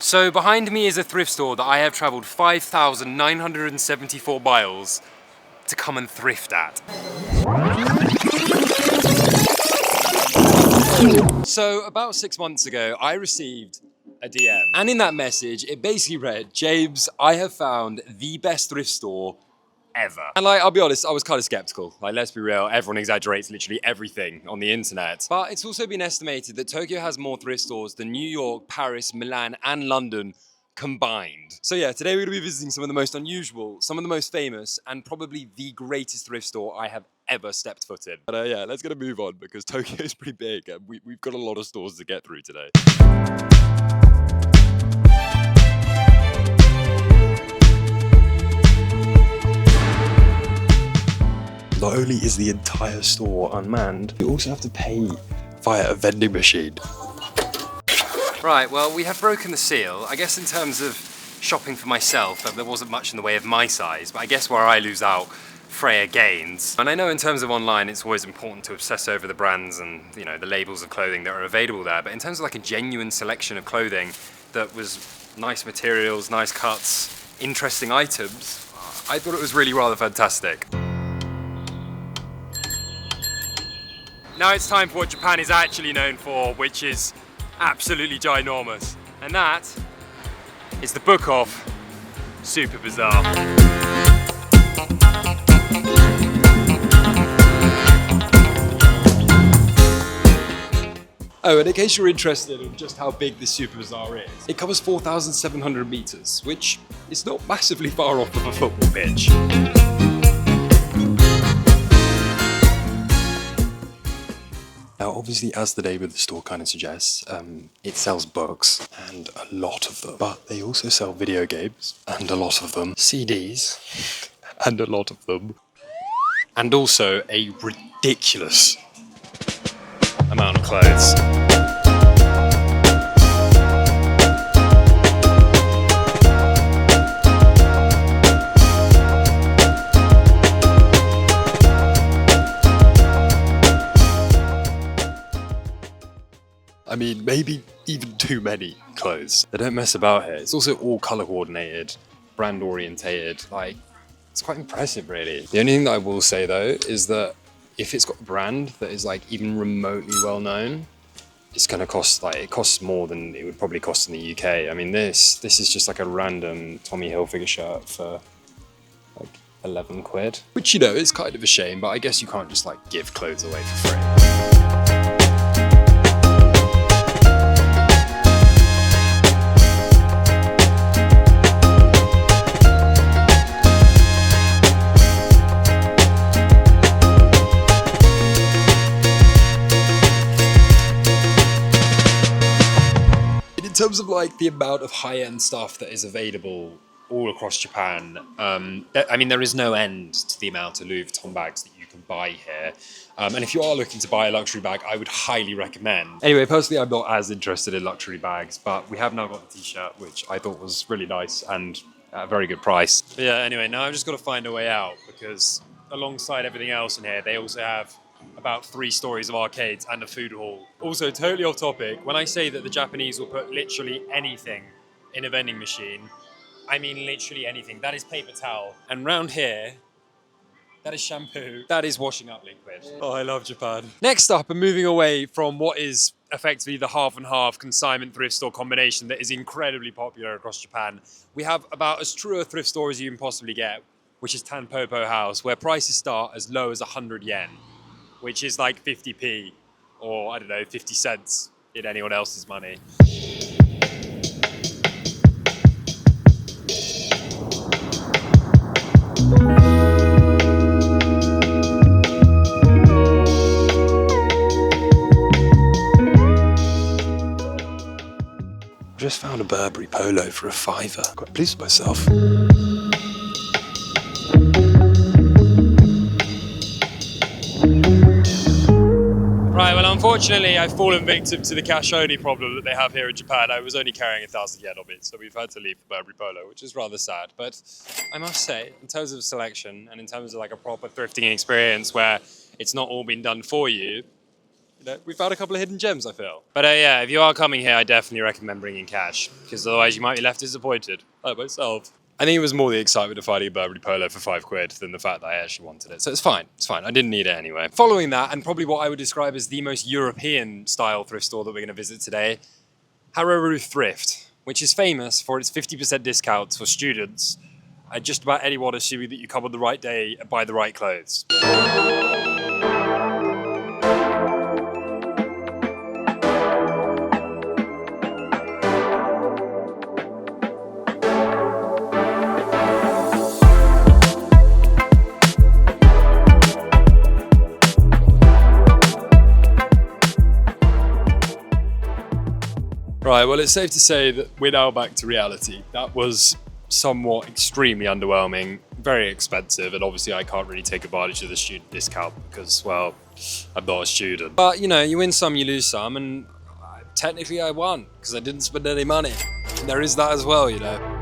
So behind me is a thrift store that I have travelled 5,974 miles to come and thrift at. So about 6 months ago, I received a DM. And in that message, it basically read, James, I have found the best thrift store ever. And like, I'll be honest, I was kind of skeptical. Like, let's be real, everyone exaggerates literally everything on the internet. But it's also been estimated that Tokyo has more thrift stores than New York, Paris, Milan, and London combined. So yeah, today we're gonna be visiting some of the most unusual, some of the most famous, and probably the greatest thrift store I have ever stepped foot in. But yeah, let's get a move on because Tokyo is pretty big and we've got a lot of stores to get through today. Not only is the entire store unmanned, you also have to pay via a vending machine. Right, well, we have broken the seal. I guess in terms of shopping for myself, there wasn't much in the way of my size, but I guess where I lose out, Freya gains. And I know in terms of online, it's always important to obsess over the brands and, you know, the labels of clothing that are available there, but in terms of like a genuine selection of clothing that was nice materials, nice cuts, interesting items, I thought it was really rather fantastic. Now it's time for what Japan is actually known for, which is absolutely ginormous. And that is the book of Super Bizarre. Oh, and in case you're interested in just how big this Super Bizarre is, it covers 4,700 meters, which is not massively far off of a football pitch. Now, obviously, as the name of the store kind of suggests, it sells books, and a lot of them. But they also sell video games, and a lot of them. CDs, and a lot of them. And also a ridiculous amount of clothes. I mean, maybe even too many clothes. They don't mess about here. It's also all color coordinated, brand orientated. Like, it's quite impressive, really. The only thing that I will say though is that if it's got a brand that is like even remotely well known, it's gonna cost like, it costs more than it would probably cost in the UK. I mean, this is just like a random Tommy Hilfiger shirt for like 11 quid, which, you know, is kind of a shame, but I guess you can't just like give clothes away for free. In terms of like the amount of high-end stuff that is available all across Japan, I mean, there is no end to the amount of Louis Vuitton bags that you can buy here. And if you are looking to buy a luxury bag, I would highly recommend. Anyway, personally, I'm not as interested in luxury bags, but we have now got the t-shirt, which I thought was really nice and at a very good price. But yeah, anyway, now I've just got to find a way out because alongside everything else in here, they also have about 3 stories of arcades and a food hall. Also, totally off topic, when I say that the Japanese will put literally anything in a vending machine, I mean literally anything. That is paper towel. And round here, that is shampoo. That is washing up liquid. Oh, I love Japan. Next up, and moving away from what is effectively the half and half consignment thrift store combination that is incredibly popular across Japan, we have about as true a thrift store as you can possibly get, which is Tanpopo House, where prices start as low as 100 yen. Which is like 50p, or I don't know, 50 cents in anyone else's money. I just found a Burberry polo for a £5. Quite pleased with myself. Right, well, unfortunately, I've fallen victim to the cash-only problem that they have here in Japan. I was only carrying 1,000 yen of it, so we've had to leave the Burberry polo, which is rather sad. But I must say, in terms of selection and in terms of like a proper thrifting experience where it's not all been done for you, We found a couple of hidden gems, I feel. But yeah, if you are coming here, I definitely recommend bringing cash, because otherwise you might be left disappointed, like myself. I think it was more the excitement of finding a Burberry polo for £5 than the fact that I actually wanted it. So it's fine. I didn't need it anyway. Following that, and probably what I would describe as the most European style thrift store that we're going to visit today, Harrow Thrift, which is famous for its 50% discounts for students and just about anyone assuming that you come on the right day and buy the right clothes. Right, well, it's safe to say that we're now back to reality. That was somewhat extremely underwhelming, very expensive, and obviously I can't really take advantage of the student discount because, well, I'm not a student. But, you know, you win some, you lose some, and technically I won because I didn't spend any money. And there is that as well, you know.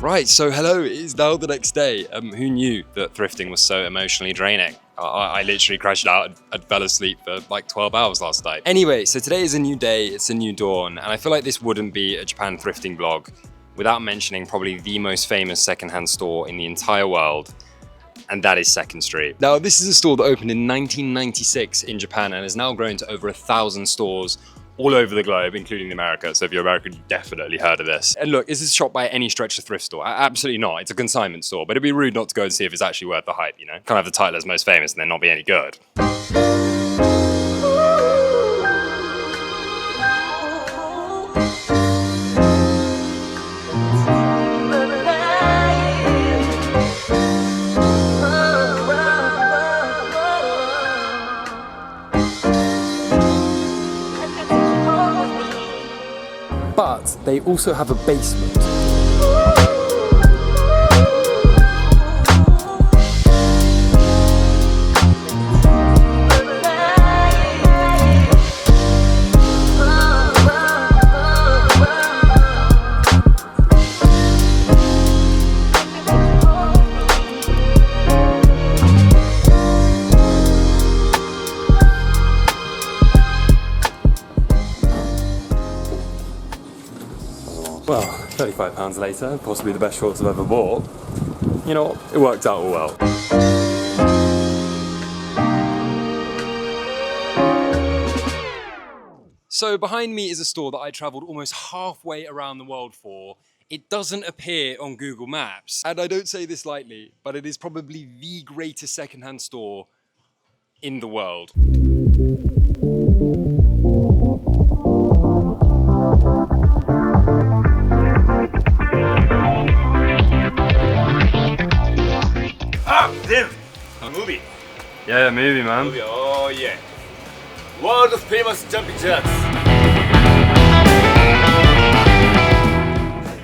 Right, so hello, it is now the next day. Who knew that thrifting was so emotionally draining? I literally crashed out and fell asleep for like 12 hours last night. Anyway, so today is a new day, it's a new dawn, and I feel like this wouldn't be a Japan thrifting vlog without mentioning probably the most famous secondhand store in the entire world, and that is Second Street. Now, this is a store that opened in 1996 in Japan and has now grown to over 1,000 stores all over the globe, including America. So if you're American, you've definitely heard of this. And look, is this shop by any stretch a thrift store? Absolutely not. It's a consignment store, but it'd be rude not to go and see if it's actually worth the hype, you know? Can't have the title as most famous and then not be any good. But they also have a basement. Well, £35 later, possibly the best shorts I've ever bought. You know, it worked out all well. So behind me is a store that I travelled almost halfway around the world for. It doesn't appear on Google Maps. And I don't say this lightly, but it is probably the greatest secondhand store in the world. Then, a movie. Yeah, movie, man. Movie, oh yeah. World famous jumping jacks.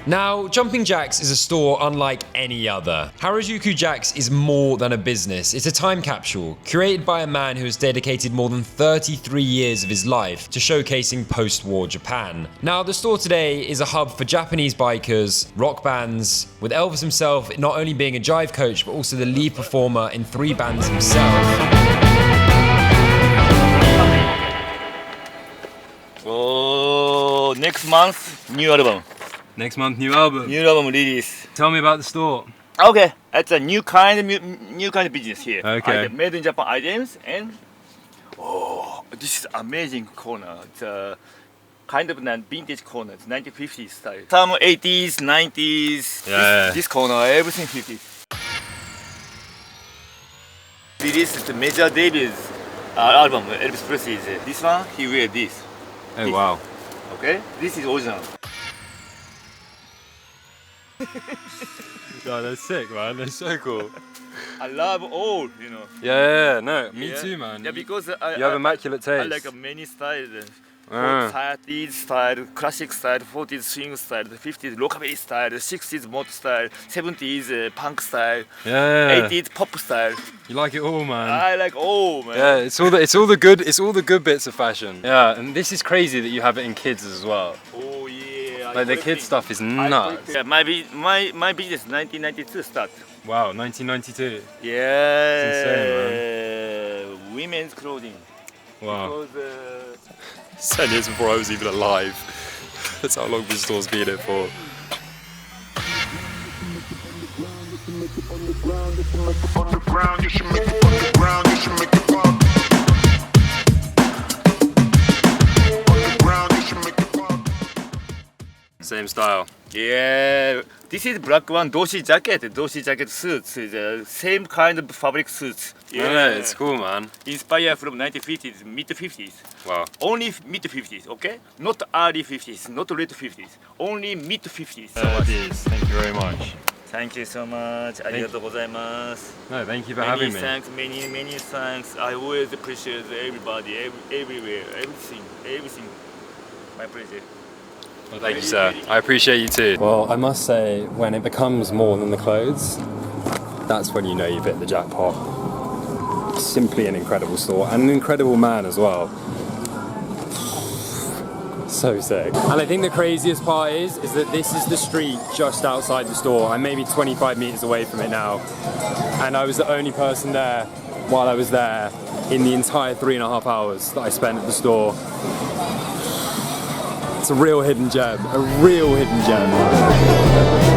Now, Jumping Jacks is a store unlike any other. Harajuku Jacks is more than a business. It's a time capsule created by a man who has dedicated more than 33 years of his life to showcasing post-war Japan. Now, the store today is a hub for Japanese bikers, rock bands, with Elvis himself not only being a jive coach, but also the lead performer in 3 bands himself. Oh, next month, new album. Next month, new album. New album release. Tell me about the store. Okay, it's a new kind of business here. Okay. Made in Japan items and this is amazing corner. It's a kind of a vintage corner. It's 1950s style. Some 80s, 90s. Yeah. This corner, everything 50s. Released the major debut album, Elvis Presley's. This one, he wear this. Oh, this. wow. Okay, this is original. God, that's sick, man. That's so cool. I love all, you know. Yeah, no, me Yeah. too, man. Yeah, because you have immaculate taste. I like many styles. 30s style, classic style, 40s swing style, 50s rockabilly style, 60s mod style, 70s punk style, Yeah. 80s pop style. You like it all, man. I like all, man. Yeah, it's all the good bits of fashion. Yeah, and this is crazy that you have it in kids as well. Oh yeah. Like the kids stuff is nuts. Yeah, my business 1992 start. Wow, 1992. Yeah. insane, Women's clothing. Wow. Because, 10 years before I was even alive. That's how long the store's been here for. Same style. yeah. This is black one Doshi jacket. Doshi jacket suits. The same kind of fabric suits. Yeah, it's cool, man. Inspired from 1950s, mid 50s. Wow. Only mid 50s, okay? Not early 50s, not late 50s. Only mid 50s. It is. Thank you very much. Thank you so much. ありがとうございます。 No, thank you for Many having me. thanks, many thanks. I always appreciate everybody, everywhere, everything. My pleasure. Well, thank you, sir. I appreciate you too. Well, I must say, when it becomes more than the clothes, that's when you know you've hit the jackpot. Simply an incredible store and an incredible man as well. So sick. And I think the craziest part is that this is the street just outside the store. I'm maybe 25 meters away from it now. And I was the only person there while I was there in the entire 3.5 hours that I spent at the store. It's a real hidden gem, a real hidden gem.